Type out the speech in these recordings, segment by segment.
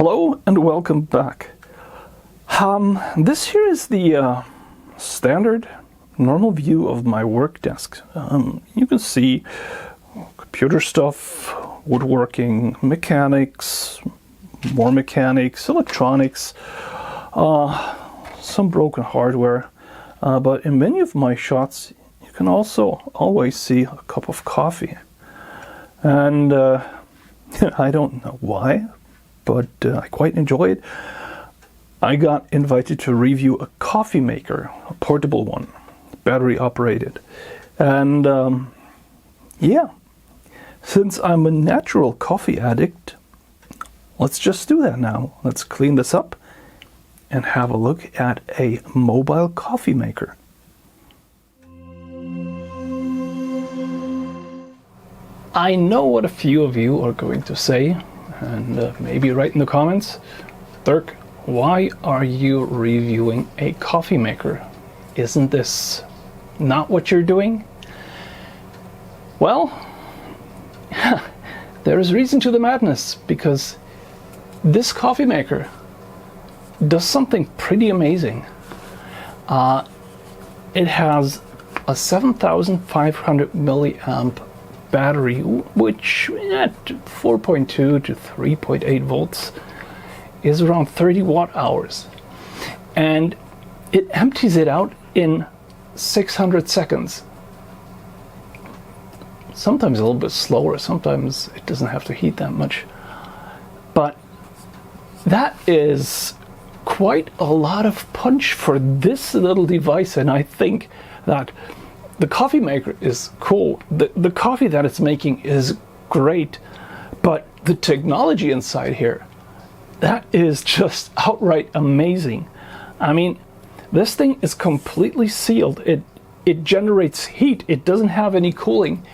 Hello and welcome back. This here is the standard normal view of my work desk. You can see computer stuff, woodworking, mechanics, more mechanics, electronics, some broken hardware. But in many of my shots you can also always see a cup of coffee. And I don't know why, but I quite enjoy it. I got invited to review a coffee maker, a portable one, battery operated. And yeah, since I'm a natural coffee addict, let's just do that now. Let's clean this up and have a look at a mobile coffee maker. I know what a few of you are going to say, and maybe write in the comments, Dirk, why are you reviewing a coffee maker? Isn't this not what you're doing? Well, there is reason to the madness, because this coffee maker does something pretty amazing. It has a 7,500 milliamp battery, which at 4.2 to 3.8 volts is around 30 watt hours, and it empties it out in 600 seconds. Sometimes a little bit slower, sometimes it doesn't have to heat that much, but that is quite a lot of punch for this little device. And I think that the coffee maker is cool. The coffee that it's making is great, but the technology inside here, that is just outright amazing. I mean, this thing is completely sealed. It generates heat. It doesn't have any cooling,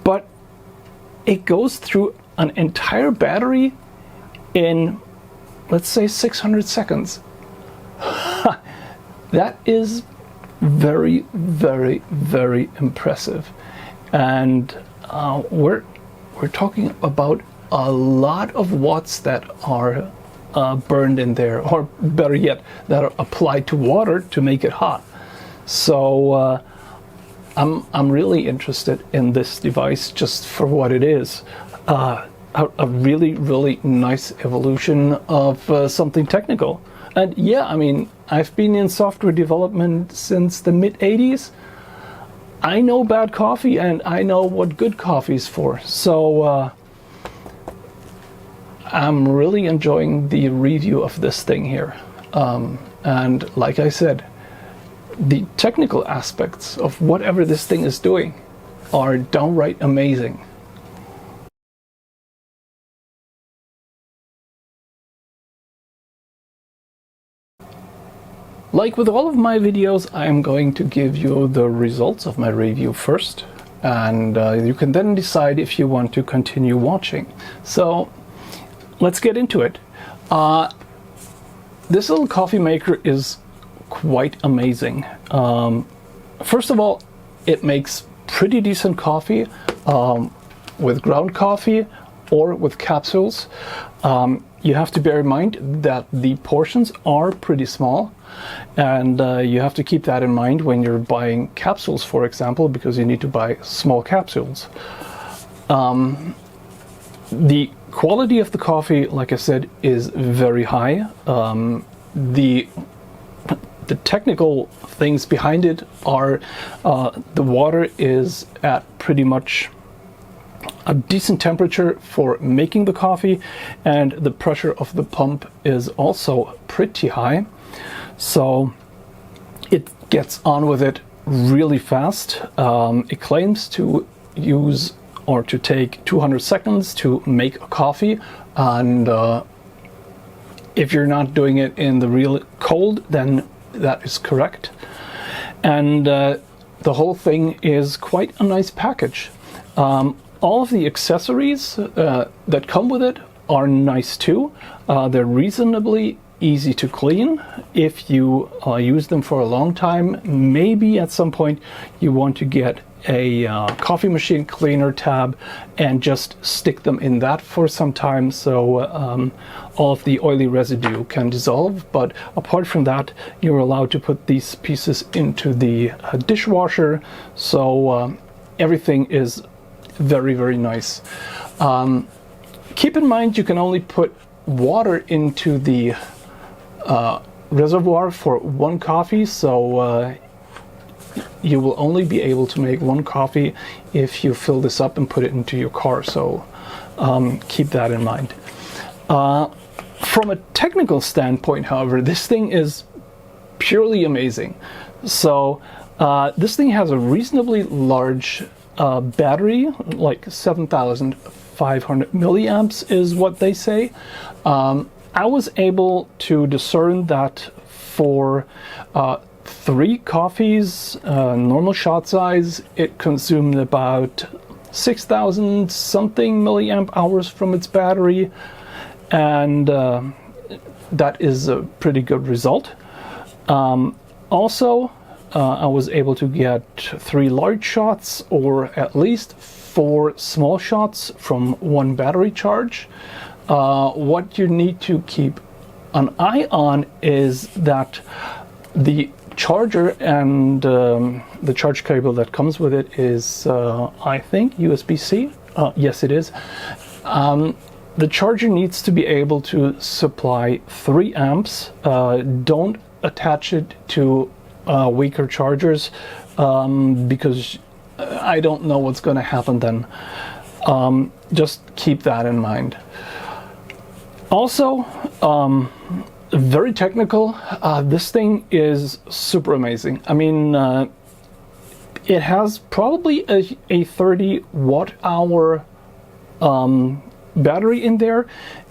but it goes through an entire battery in, let's say, 600 seconds. That is very, very, very impressive. And we're talking about a lot of watts that are burned in there, or better yet, that are applied to water to make it hot. So I'm really interested in this device just for what it is. A really, really nice evolution of something technical. And yeah, I mean, I've been in software development since the mid-80s. I know bad coffee and I know what good coffee is for. So I'm really enjoying the review of this thing here. And like I said, the technical aspects of whatever this thing is doing are downright amazing. Like with all of my videos, I am going to give you the results of my review first, and you can then decide if you want to continue watching. So let's get into it. This little coffee maker is quite amazing. First of all, it makes pretty decent coffee with ground coffee or with capsules. You have to bear in mind that the portions are pretty small, and you have to keep that in mind when you're buying capsules, for example, because you need to buy small capsules. The quality of the coffee, like I said, is very high. The technical things behind it are the water is at pretty much a decent temperature for making the coffee, and the pressure of the pump is also pretty high, so it gets on with it really fast. It claims to use or to take 200 seconds to make a coffee, and if you're not doing it in the real cold, then that is correct. And the whole thing is quite a nice package. All of the accessories that come with it are nice too. They're reasonably easy to clean. If you use them for a long time, maybe at some point you want to get a coffee machine cleaner tab and just stick them in that for some time, so all of the oily residue can dissolve. But apart from that, you're allowed to put these pieces into the dishwasher, so everything is very, very nice. Keep in mind you can only put water into the reservoir for one coffee, so you will only be able to make one coffee if you fill this up and put it into your car, so keep that in mind. From a technical standpoint, however, this thing is purely amazing. So this thing has a reasonably large battery, like 7,500 milliamps is what they say. I was able to discern that for 3 coffees, normal shot size, it consumed about 6,000 something milliamp hours from its battery, and that is a pretty good result. Also, I was able to get 3 large shots, or at least 4 small shots from one battery charge. What you need to keep an eye on is that the charger and the charge cable that comes with it is, I think, USB-C. Yes, it is. The charger needs to be able to supply 3 amps. Don't attach it to weaker chargers, because I don't know what's going to happen then. Just keep that in mind. Also, very technical. This thing is super amazing. I mean, it has probably a 30 watt hour battery in there,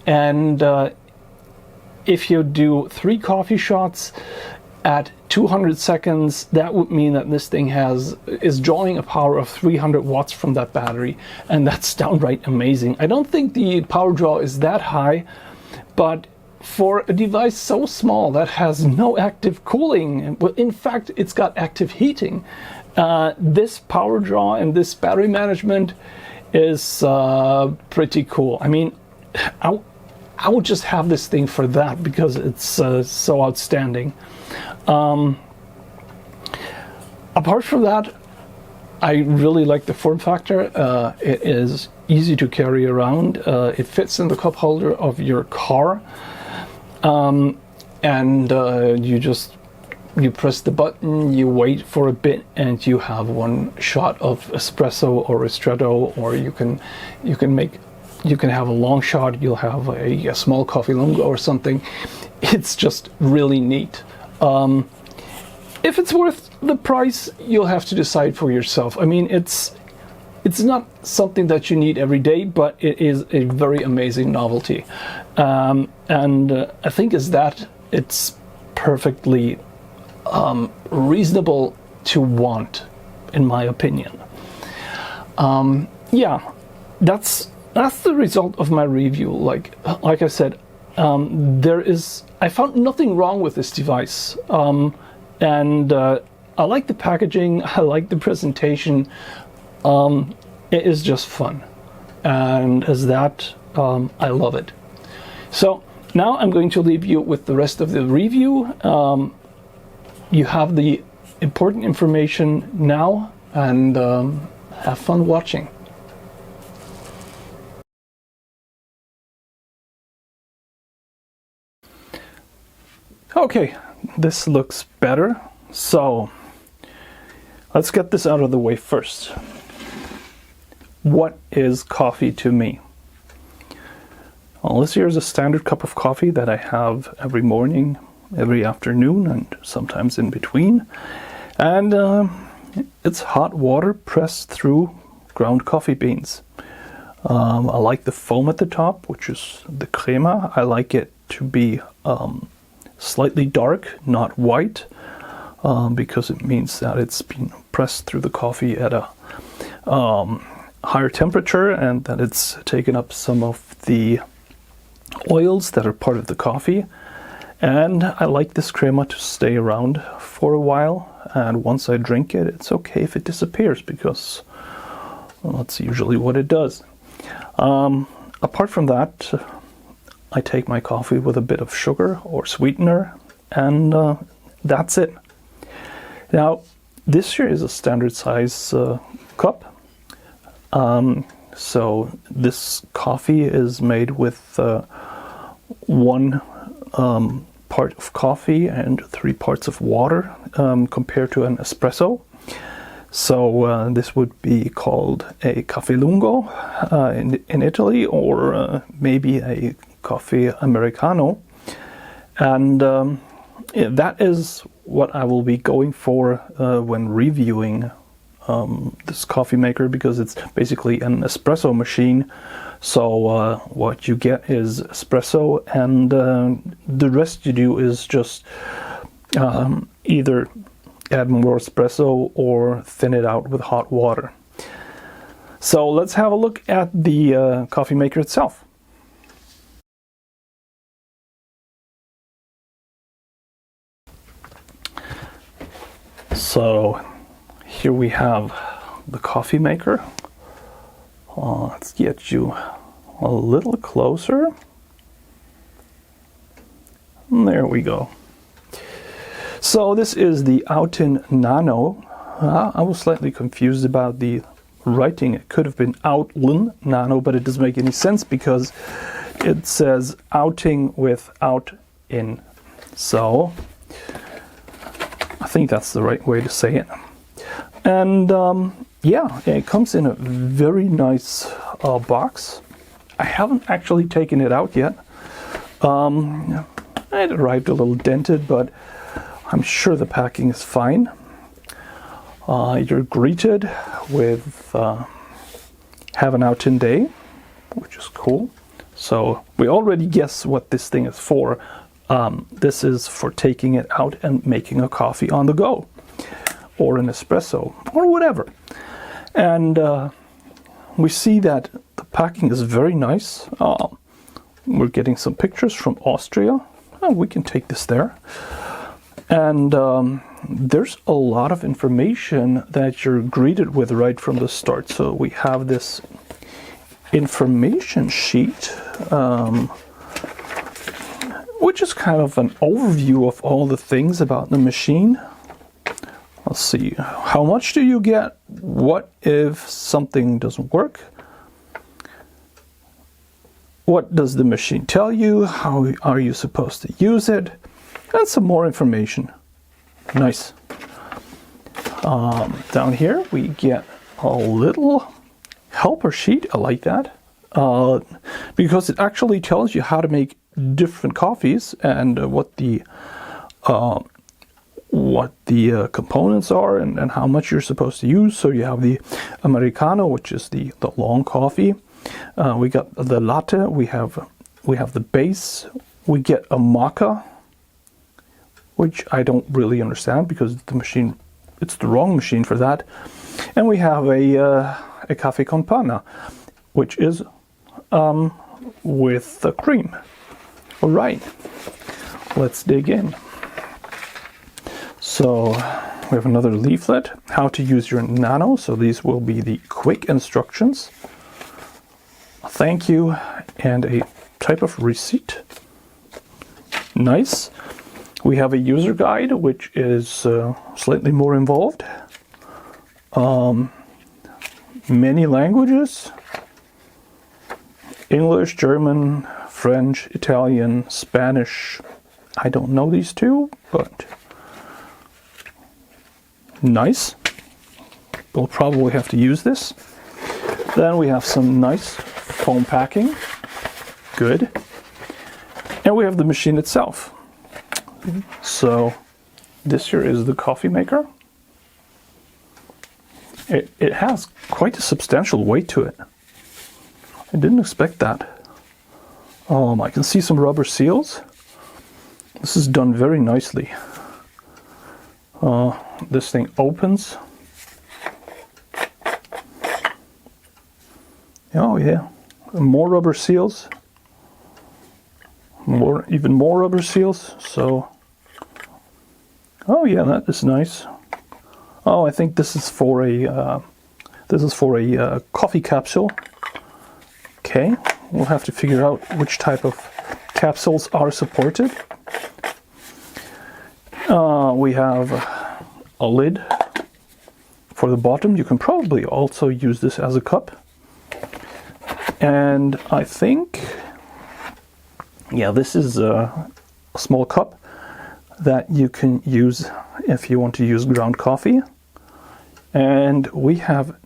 and if you do 3 coffee shots at 200 seconds, that would mean that this thing is drawing a power of 300 watts from that battery, and that's downright amazing. I don't think the power draw is that high, but for a device so small that has no active cooling, well, in fact, it's got active heating, this power draw and this battery management is pretty cool. I mean, I would just have this thing for that, because it's so outstanding. Apart from that, I really like the form factor. It is easy to carry around. It fits in the cup holder of your car, and you press the button, you wait for a bit, and you have one shot of espresso or ristretto, or you can have a long shot. You'll have a small coffee lungo or something. It's just really neat. If it's worth the price, you'll have to decide for yourself. I mean, it's not something that you need every day, but it is a very amazing novelty. And I think it's perfectly reasonable to want, in my opinion. Yeah, that's the result of my review. Like I said, I found nothing wrong with this device, and I like the packaging, I like the presentation. It is just fun, and as that, I love it. So now I'm going to leave you with the rest of the review. You have the important information now, and have fun watching. Okay, this looks better. So let's get this out of the way first. What is coffee to me? Well, this here is a standard cup of coffee that I have every morning, every afternoon, and sometimes in between. And it's hot water pressed through ground coffee beans. I like the foam at the top, which is the Crema. I like it to be slightly dark, not white, because it means that it's been pressed through the coffee at a higher temperature, and that it's taken up some of the oils that are part of the coffee. And I like this crema to stay around for a while, and once I drink it, it's okay if it disappears, because, well, that's usually what it does. Apart from that, I take my coffee with a bit of sugar or sweetener, and that's it. Now, this here is a standard size cup. So this coffee is made with 1 part of coffee and 3 parts of water, compared to an espresso. So this would be called a caffè lungo in Italy, or maybe a coffee americano. And that is what I will be going for when reviewing this coffee maker, because it's basically an espresso machine. So what you get is espresso, and the rest you do is just either add more espresso or thin it out with hot water. So let's have a look at the coffee maker itself. So here we have the coffee maker. Let's get you a little closer. And there we go. So this is the OutIn Nano. I was slightly confused about the writing. It could have been OutIn Nano, but it doesn't make any sense because it says outing with OutIn. So I think that's the right way to say it. And yeah, it comes in a very nice box. I haven't actually taken it out yet. It arrived a little dented, but I'm sure the packing is fine. You're greeted with have an OutIn day, which is cool. So we already guess what this thing is for. This is for taking it out and making a coffee on the go, or an espresso, or whatever. And we see that the packing is very nice. We're getting some pictures from Austria. We can take this there. And there's a lot of information that you're greeted with right from the start. So we have this information sheet, which is kind of an overview of all the things about the machine. Let's see, how much do you get? What if something doesn't work? What does the machine tell you? How are you supposed to use it? And some more information. Nice. Down here we get a little helper sheet. I like that. Because it actually tells you how to make different coffees and what the components are and how much you're supposed to use. So you have the Americano, which is the long coffee. We got the latte. We have the base. We get a maca, which I don't really understand because the machine, it's the wrong machine for that. And we have a caffè con panna, which is with the cream. All right, let's dig in. So we have another leaflet, how to use your Nano. So these will be the quick instructions, a thank you, and a type of receipt. Nice. We have a user guide, which is slightly more involved. Many languages: English, German, French, Italian, Spanish. I don't know these two, but nice. We'll probably have to use this. Then we have some nice foam packing. Good. And we have the machine itself. So this here is the coffee maker. It has quite a substantial weight to it. I didn't expect that. I can see some rubber seals. This is done very nicely. This thing opens. Oh yeah, more rubber seals. even more rubber seals. So, oh yeah, that is nice. Oh, I think this is for a coffee capsule. Okay, we'll have to figure out which type of capsules are supported. We have a lid for the bottom. You can probably also use this as a cup. And I think, yeah, this is a small cup that you can use if you want to use ground coffee. And we have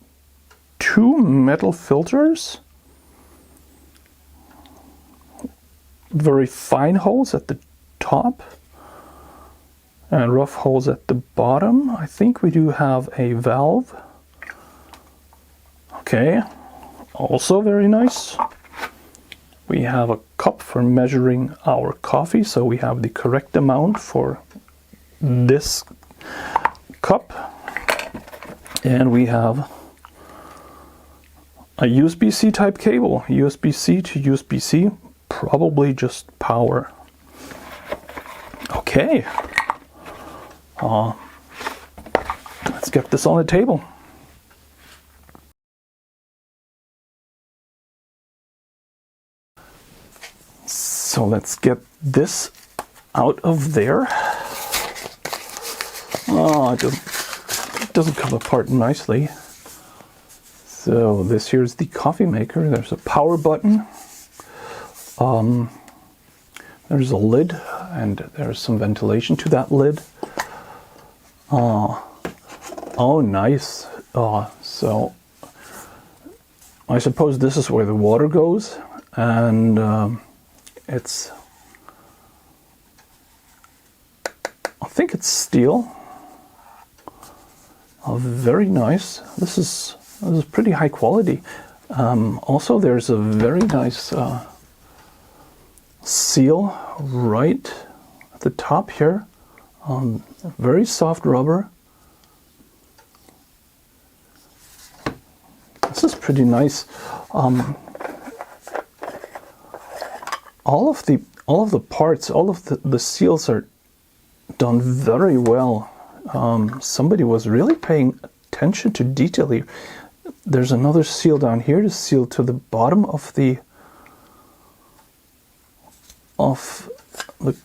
2 metal filters, very fine holes at the top and rough holes at the bottom. I think we do have a valve. Okay, also very nice. We have a cup for measuring our coffee, so we have the correct amount for this cup. And we have a USB-C type cable, USB-C to USB-C, probably just power. Okay, let's get this on the table. So let's get this out of there. Oh, it doesn't come apart nicely. So this here's the coffee maker. There's a power button. There's a lid, and there's some ventilation to that lid. Oh, nice. So I suppose this is where the water goes, and I think it's steel. Very nice. This is pretty high quality. Also, there's a very nice seal right at the top here. Very soft rubber. This is pretty nice. All of the parts, all of the seals are done very well. Somebody was really paying attention to detail here. There's another seal down here to seal to the bottom of the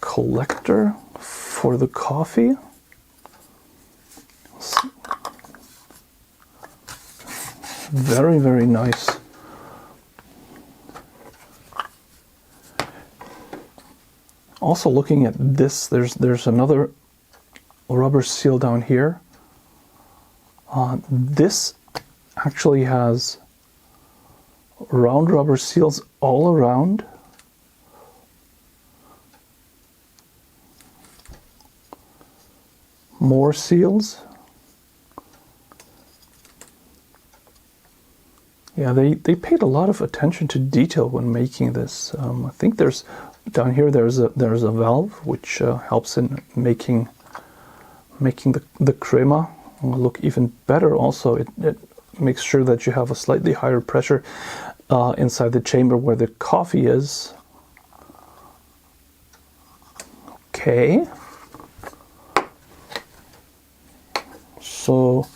collector for the coffee. Very, very nice. Also, looking at this, there's another rubber seal down here. This actually has round rubber seals all around. More seals. Yeah, they paid a lot of attention to detail when making this. I think down here there's a valve which helps in making the crema look even better. Also, it makes sure that you have a slightly higher pressure inside the chamber where the coffee is. Okay. So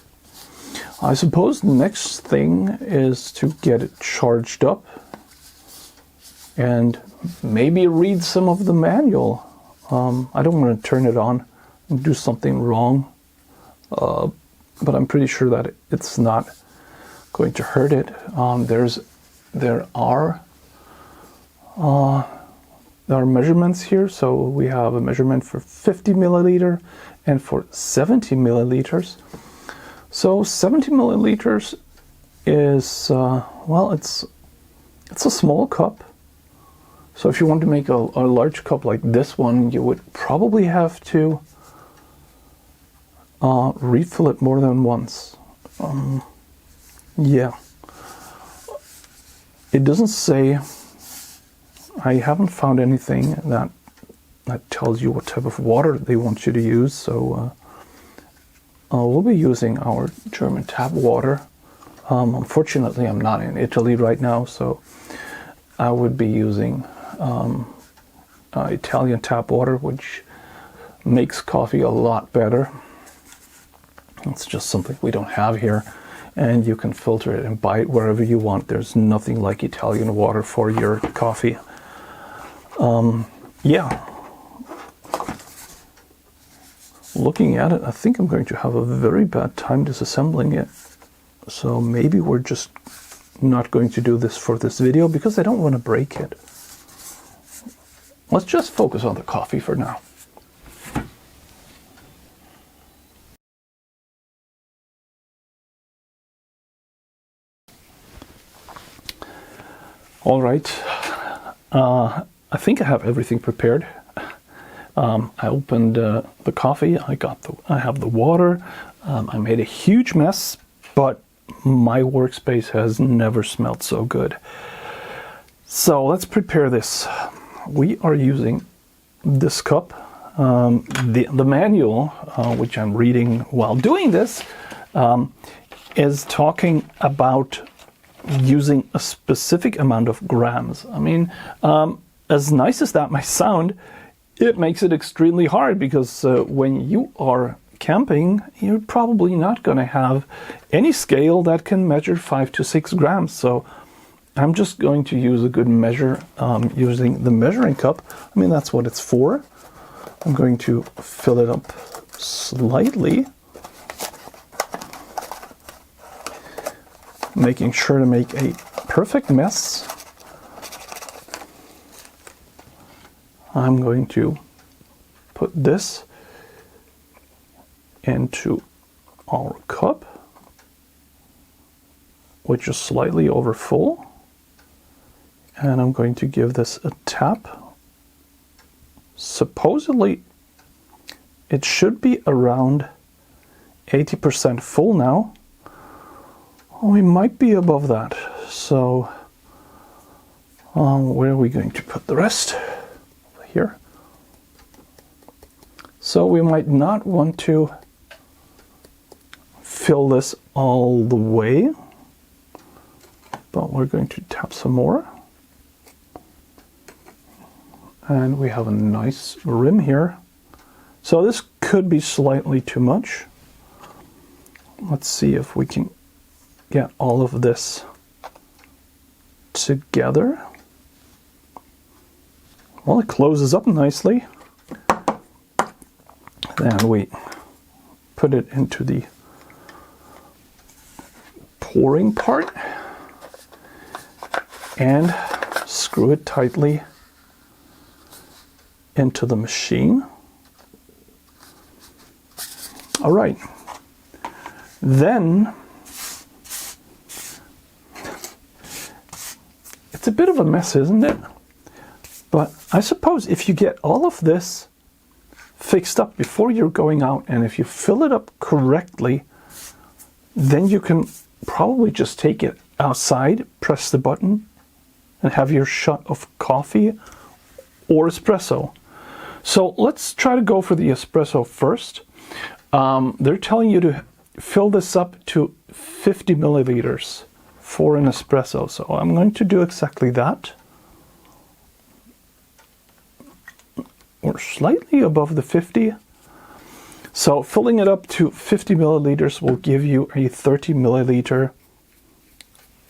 I suppose the next thing is to get it charged up and maybe read some of the manual. I don't want to turn it on and do something wrong, but I'm pretty sure that it's not going to hurt it. There are measurements here. So we have a measurement for 50 milliliter and for 70 milliliters. So 70 milliliters is, well, it's a small cup. So if you want to make a large cup like this one, you would probably have to refill it more than once. Yeah. It doesn't say, I haven't found anything that tells you what type of water they want you to use. So we'll be using our German tap water. Unfortunately, I'm not in Italy right now, so I would be using Italian tap water, which makes coffee a lot better. It's just something we don't have here, and you can filter it and buy it wherever you want. There's nothing like Italian water for your coffee. Yeah. Looking at it, I think I'm going to have a very bad time disassembling it. So maybe we're just not going to do this for this video because I don't want to break it. Let's just focus on the coffee for now. All right, I think I have everything prepared. I opened the coffee. I have the water. I made a huge mess, but my workspace has never smelled so good. So let's prepare this. We are using this cup. The manual, which I'm reading while doing this, is talking about using a specific amount of grams. I mean, as nice as that might sound, it makes it extremely hard because when you are camping, you're probably not going to have any scale that can measure 5 to 6 grams. So I'm just going to use a good measure using the measuring cup. I mean, that's what it's for. I'm going to fill it up slightly, making sure to make a perfect mess. I'm going to put this into our cup, which is slightly over full, and I'm going to give this a tap. Supposedly it should be around 80% full now. We might be above that, so where are we going to put the rest? Here. So we might not want to fill this all the way, but we're going to tap some more. And we have a nice rim here. So this could be slightly too much. Let's see if we can get all of this together. Well, it closes up nicely. Then we put it into the pouring part and screw it tightly into the machine. All right. Then it's a bit of a mess, isn't it? But I suppose if you get all of this fixed up before you're going out, and if you fill it up correctly, then you can probably just take it outside, press the button, and have your shot of coffee or espresso. So let's try to go for the espresso first. They're telling you to fill this up to 50 milliliters for an espresso. So I'm going to do exactly that. We're slightly above the 50. So filling it up to 50 milliliters will give you a 30 milliliter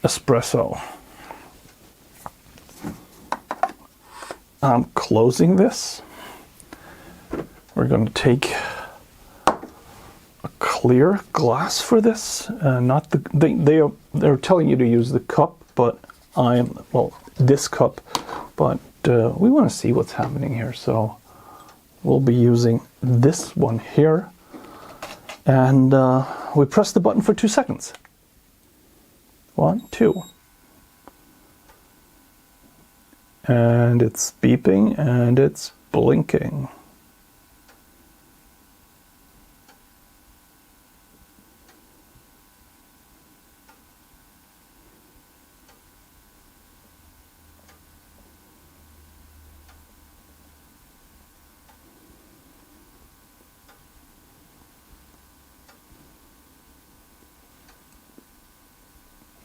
espresso. I'm closing this. We're going to take a clear glass for this. Not the they're telling you to use the cup, but this cup. But we want to see what's happening here, so we'll be using this one here, and we press the button for 2 seconds. 1, 2. And it's beeping and it's blinking.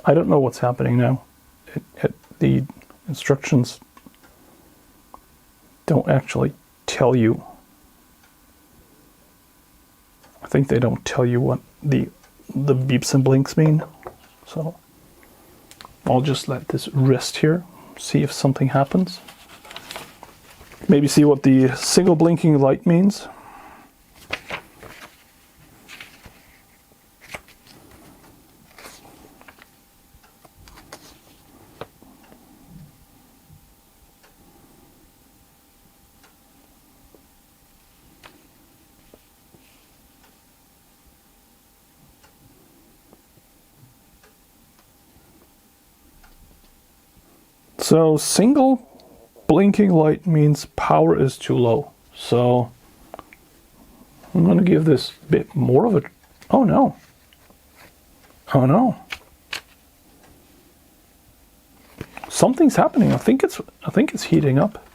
I don't know what's happening now. The instructions don't actually tell you. I think they don't tell you what the beeps and blinks mean. So I'll just let this rest here, see if something happens. Maybe see what the single blinking light means. So single blinking light means power is too low. So I'm going to give this a bit more of a... Oh no. Oh no. Something's happening. I think it's heating up.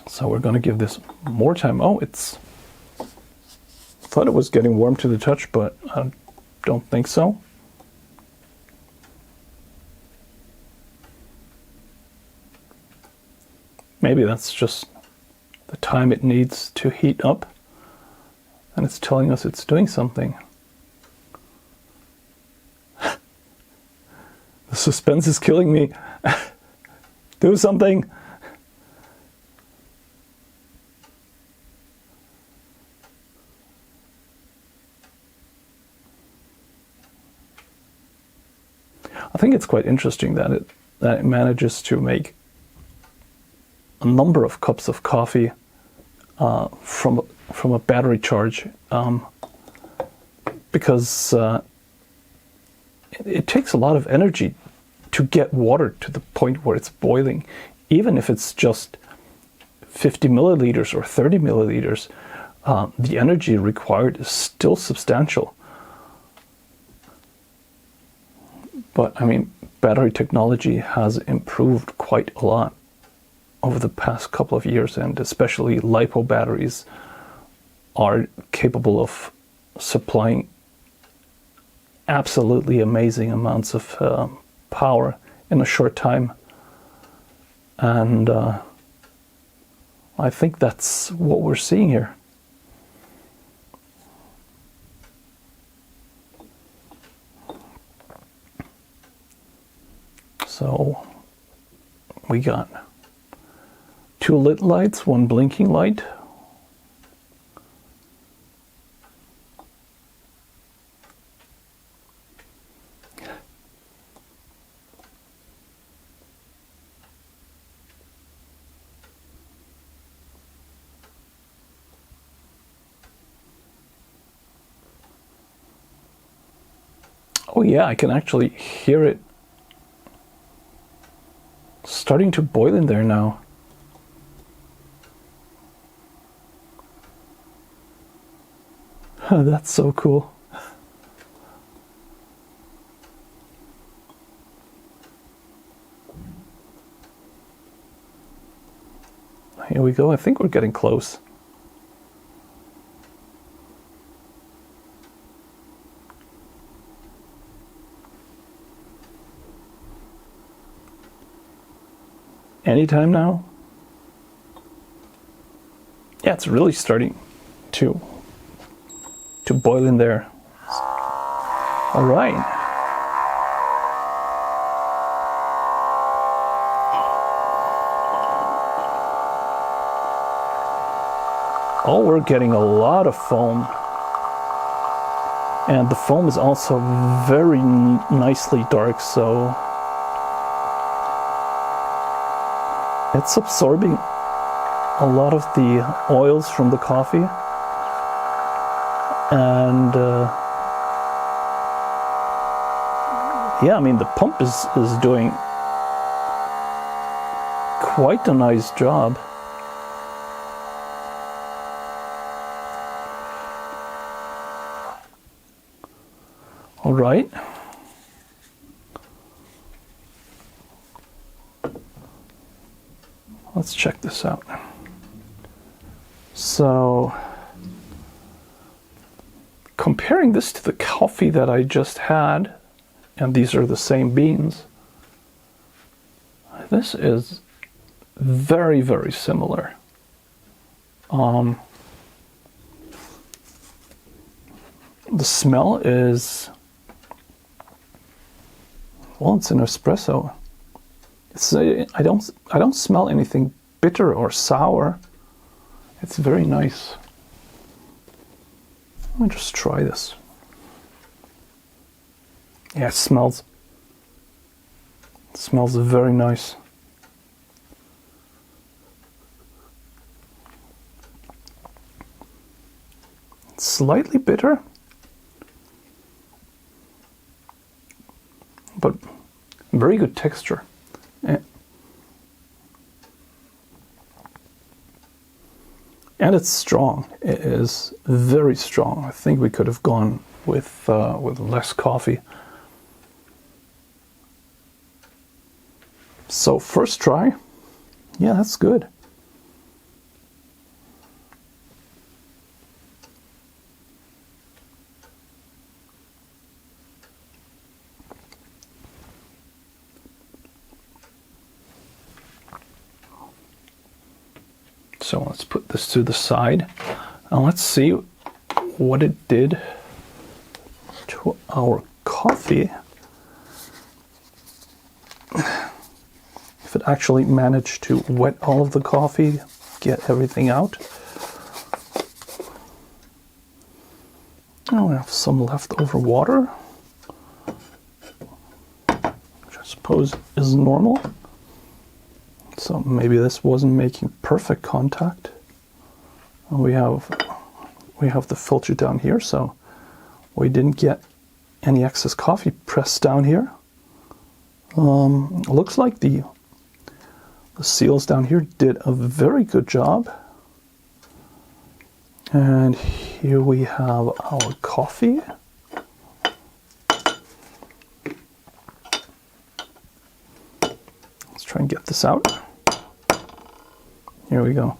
So we're going to give this more time. Oh, it's... I thought it was getting warm to the touch, but I don't think so. Maybe that's just the time it needs to heat up, and it's telling us it's doing something. The suspense is killing me. Do something. I think it's quite interesting that it manages to make a number of cups of coffee from a battery charge, because it takes a lot of energy to get water to the point where it's boiling. Even if it's just 50 milliliters or 30 milliliters, the energy required is still substantial. But I mean, battery technology has improved quite a lot over the past couple of years, and especially LiPo batteries are capable of supplying absolutely amazing amounts of power in a short time. And I think that's what we're seeing here. So we got 2 lit lights, 1 blinking light. Oh yeah, I can actually hear it starting to boil in there now. That's so cool. Here we go. I think we're getting close. Anytime now? Yeah, it's really starting to boil in there. All right. Oh, we're getting a lot of foam. And the foam is also very nicely dark, so it's absorbing a lot of the oils from the coffee. And yeah, I mean, the pump is doing quite a nice job. All right. Let's check this out. So, comparing this to the coffee that I just had, and these are the same beans, this is very, very similar. The smell is, well, it's an espresso. I don't smell anything bitter or sour. It's very nice. Let me just try this. Yeah, it smells very nice. It's slightly bitter, but very good texture. And it's strong. It is very strong. I think we could have gone with less coffee. So first try, yeah, that's good. So let's put this to the side and let's see what it did to our coffee. If it actually managed to wet all of the coffee, get everything out. Now we have some leftover water, which I suppose is normal. So maybe this wasn't making perfect contact. We have the filter down here, so we didn't get any excess coffee pressed down here. Looks like the seals down here did a very good job. And here we have our coffee. Let's try and get this out. Here we go.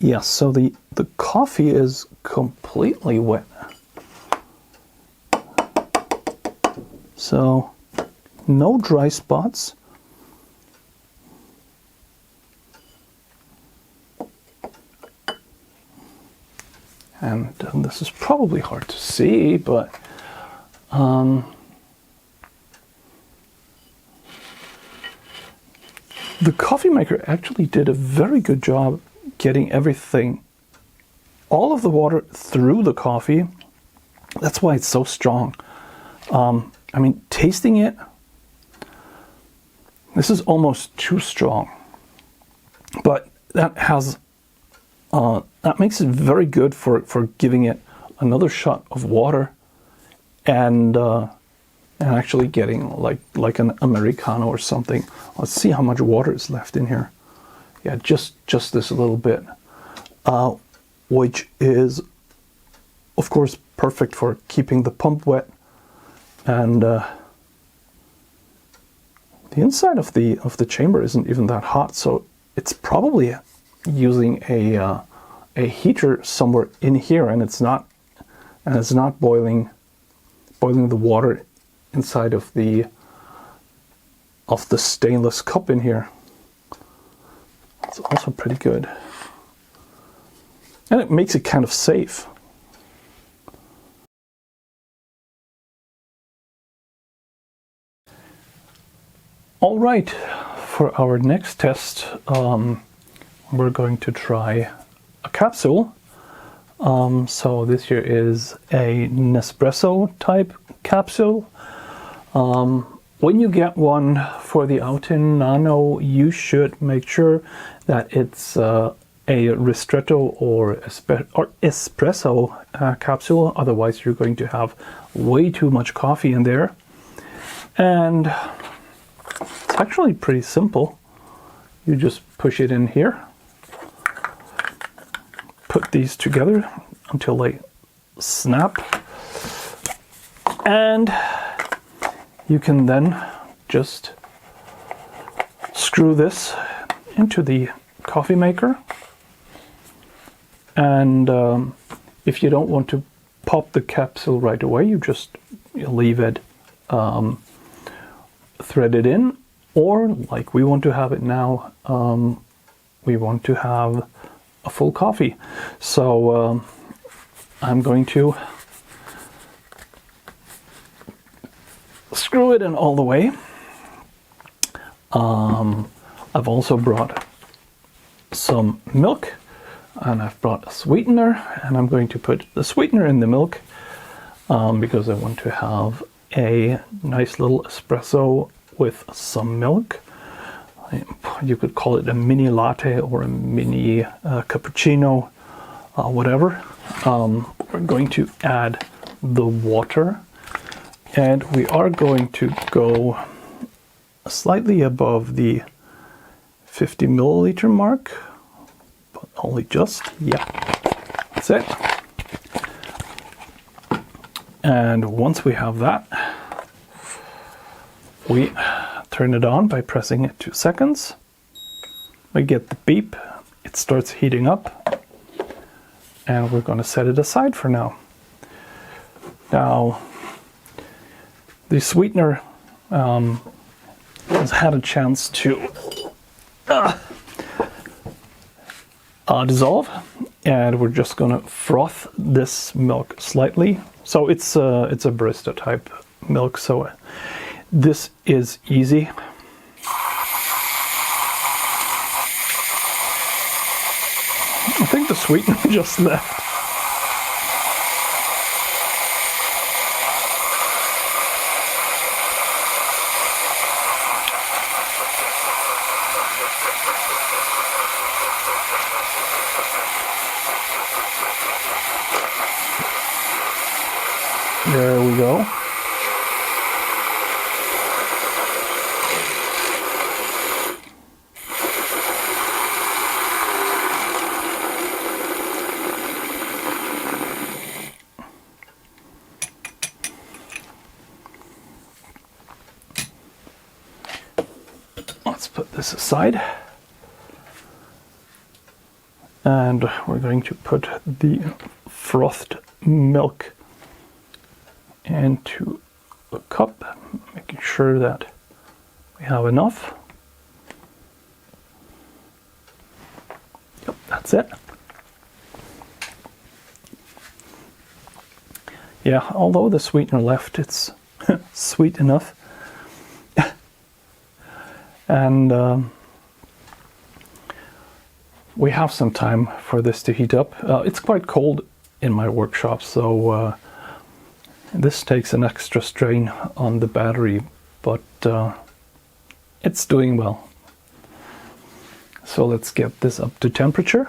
Yeah, so the coffee is completely wet. So no dry spots. And this is probably hard to see, but the coffee maker actually did a very good job getting everything, all of the water through the coffee. That's why it's so strong. I mean, tasting it, this is almost too strong, but that makes it very good for giving it another shot of water and actually getting like an Americano or something. Let's see how much water is left in here. Yeah, just this little bit, which is, of course, perfect for keeping the pump wet. And the inside of the chamber isn't even that hot, so it's probably using a heater somewhere in here, and it's not boiling the water inside of the stainless cup in here. It's also pretty good, and it makes it kind of safe. All right, for our next test, we're going to try a capsule. So this here is a Nespresso type capsule. When you get one for the OutIn Nano, you should make sure that it's a ristretto or espresso capsule. Otherwise, you're going to have way too much coffee in there. And it's actually pretty simple. You just push it in here, put these together until they snap, and you can then just screw this into the coffee maker. And if you don't want to pop the capsule right away, you just leave it threaded in, or like we want to have it now, we want to have a full coffee. So I'm going to screw it in all the way. I've also brought some milk, and I've brought a sweetener, and I'm going to put the sweetener in the milk because I want to have a nice little espresso with some milk. You could call it a mini latte or a mini cappuccino, whatever. We're going to add the water, and we are going to go slightly above the 50 milliliter mark, but only just, yeah, that's it. And once we have that, we turn it on by pressing it 2 seconds. We get the beep, it starts heating up, and we're going to set it aside for now. Now, the sweetener has had a chance to dissolve, and we're just going to froth this milk slightly. So it's a barista type milk, so this is easy. I think the sweetener just left. There we go. Let's put this aside. And we're going to put the frothed milk into a cup, making sure that we have enough. Yep, that's it. Yeah, although the sweetener left, it's sweet enough. And we have some time for this to heat up. It's quite cold in my workshop, so this takes an extra strain on the battery, but it's doing well. So let's get this up to temperature.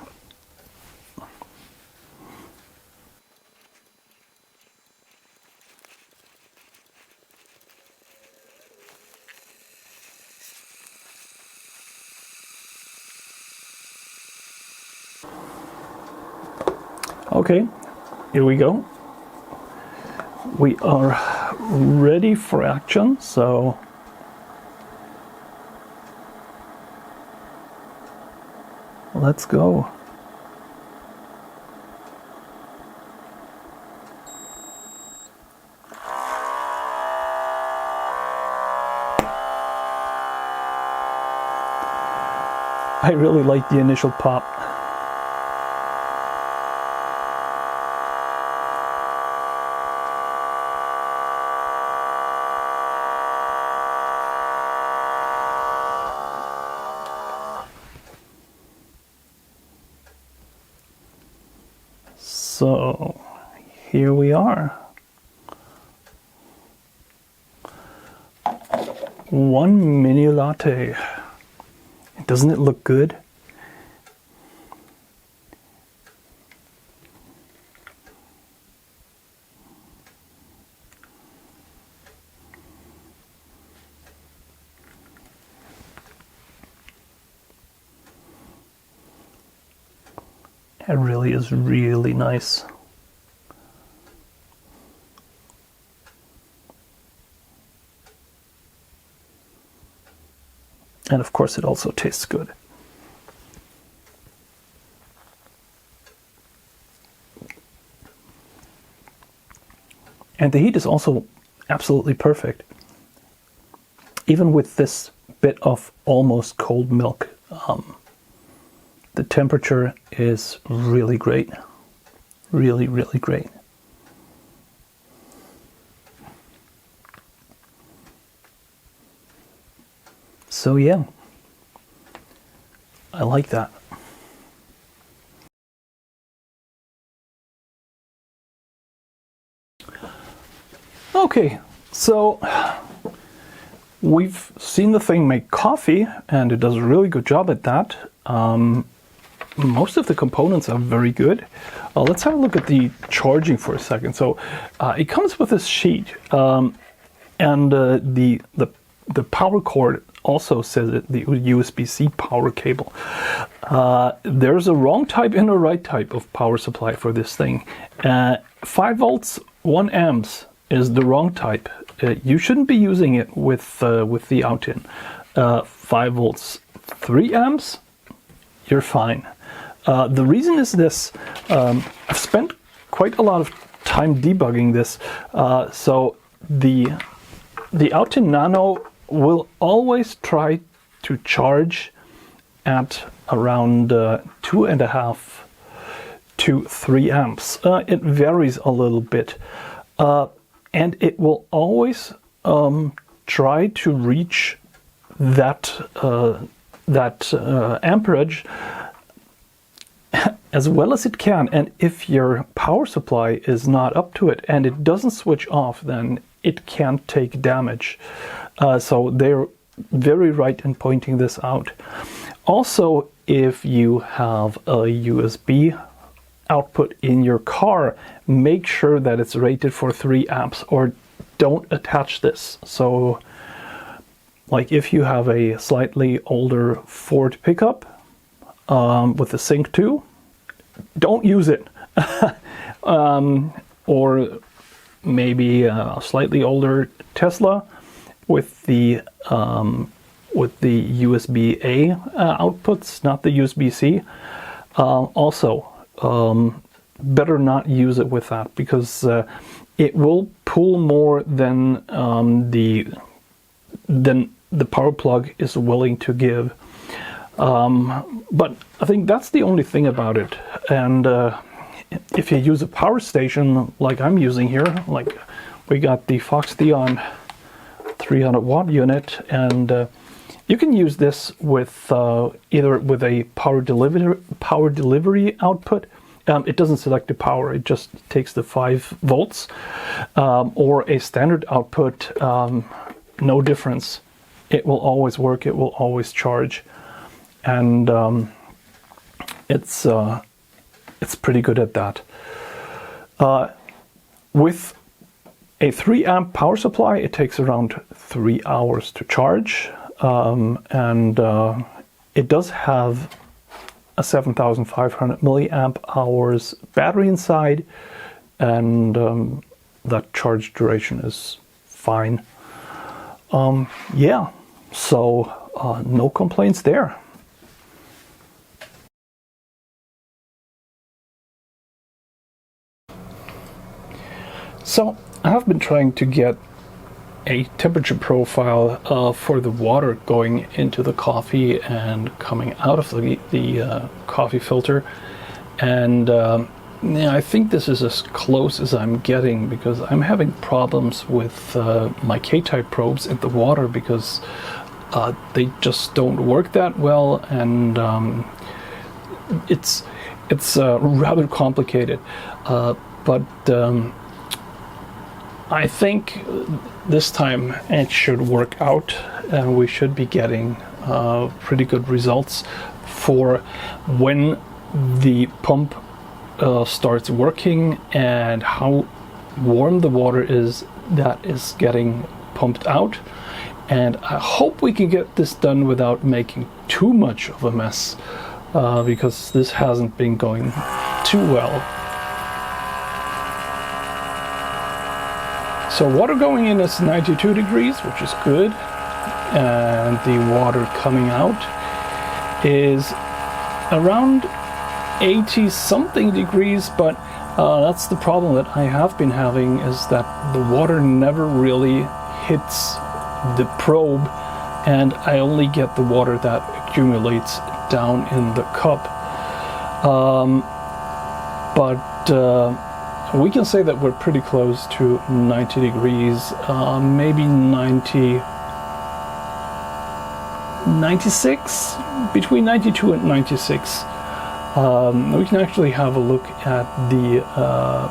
Okay, here we go. We are ready for action, so let's go. I really like the initial pop. So here we are. One mini latte. Doesn't it look good? It really is really nice. And of course it also tastes good. And the heat is also absolutely perfect. Even with this bit of almost cold milk. The temperature is really great. Really, really great. So yeah, I like that. Okay, so we've seen the thing make coffee, and it does a really good job at that. Most of the components are very good. Let's have a look at the charging for a second. So it comes with this sheet, and the power cord also says it, the USB-C power cable. There's a wrong type and a right type of power supply for this thing. 5 volts, 1 amps is the wrong type. You shouldn't be using it with the OutIn. 5 volts, 3 amps, you're fine. The reason is this. I've spent quite a lot of time debugging this. So the OutIn Nano will always try to charge at around 2.5 to 3 amps. It varies a little bit. And it will always try to reach that amperage as well as it can. And if your power supply is not up to it and it doesn't switch off, then it can't take damage. So they're very right in pointing this out. Also, if you have a USB output in your car, make sure that it's rated for 3 amps or don't attach this. So like if you have a slightly older Ford pickup with a Sync 2, don't use it. Or maybe a slightly older Tesla with the USB-A outputs, not the USB-C. Also, better not use it with that, because it will pull more than the power plug is willing to give. But I think that's the only thing about it. And if you use a power station like I'm using here, like we got the Fox Theon 300 watt unit, and you can use this with either with a power delivery output. It doesn't select the power, it just takes the 5 volts, or a standard output. No difference. It will always work, it will always charge, and it's pretty good at that. With a 3 amp power supply, it takes around 3 hours to charge, and it does have a 7,500 milliamp hours battery inside, and that charge duration is fine. Yeah, so no complaints there. So I have been trying to get a temperature profile for the water going into the coffee and coming out of the coffee filter, and yeah, I think this is as close as I'm getting, because I'm having problems with my K-type probes in the water, because they just don't work that well, and it's rather complicated, but I think this time it should work out, and we should be getting pretty good results for when the pump starts working and how warm the water is that is getting pumped out. And I hope we can get this done without making too much of a mess, because this hasn't been going too well. So water going in is 92 degrees, which is good, and the water coming out is around 80 something degrees, but that's the problem that I have been having, is that the water never really hits the probe and I only get the water that accumulates down in the cup. But we can say that we're pretty close to 90 degrees, maybe 96, between 92 and 96. We can actually have a look at the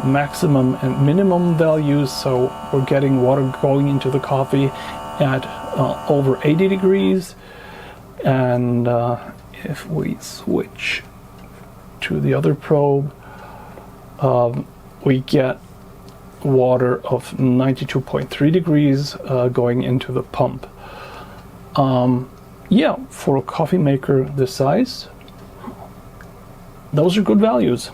maximum and minimum values. So we're getting water going into the coffee at over 80 degrees. And if we switch to the other probe, we get water of 92.3 degrees going into the pump. Yeah, for a coffee maker this size, those are good values.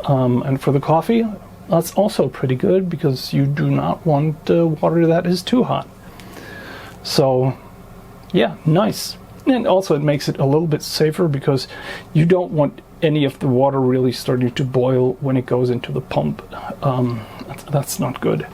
And for the coffee, that's also pretty good, because you do not want water that is too hot. So yeah, nice. And also it makes it a little bit safer, because you don't want any of the water really starting to boil when it goes into the pump. That's not good.